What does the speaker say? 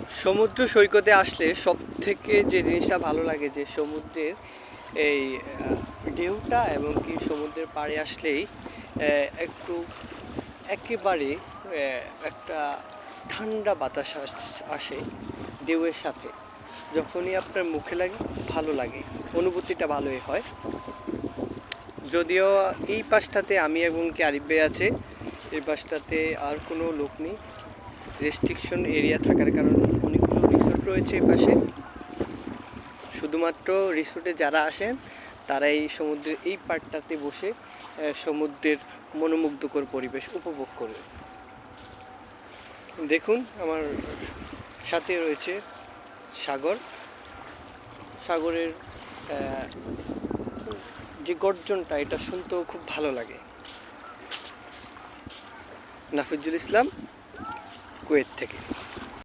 সমুদ্র সৈকতে আসলে সব থেকে যে জিনিসটা ভালো লাগে যে সমুদ্রের এই ঢেউটা এবং কি সমুদ্রের পাড়ে আসলেই একটু একেবারে একটা ঠান্ডা বাতাস আসে ঢেউয়ের সাথে। যখনই আপনার মুখে লাগে খুব ভালো লাগে, অনুভূতিটা ভালোই হয়। যদিও এই পাশটাতে আমি এবং কি আরিফ ভাই আছে, এই পাশটাতে আর কোনো লোক নেই। রেস্ট্রিকশন এরিয়া থাকার কারণে অনেকগুলো রিসোর্ট রয়েছে এই পাশে। শুধুমাত্র রিসোর্টে যারা আসেন তারা এই সমুদ্রের এই পাড়টাতে বসে সমুদ্রের মনোমুগ্ধকর পরিবেশ উপভোগ করবে। দেখুন আমার সাথে রয়েছে সাগর। সাগরের যে গর্জনটা এটা শুনতেও খুব ভালো লাগে। নাফিজুল ইসলাম, কুয়েত থেকে।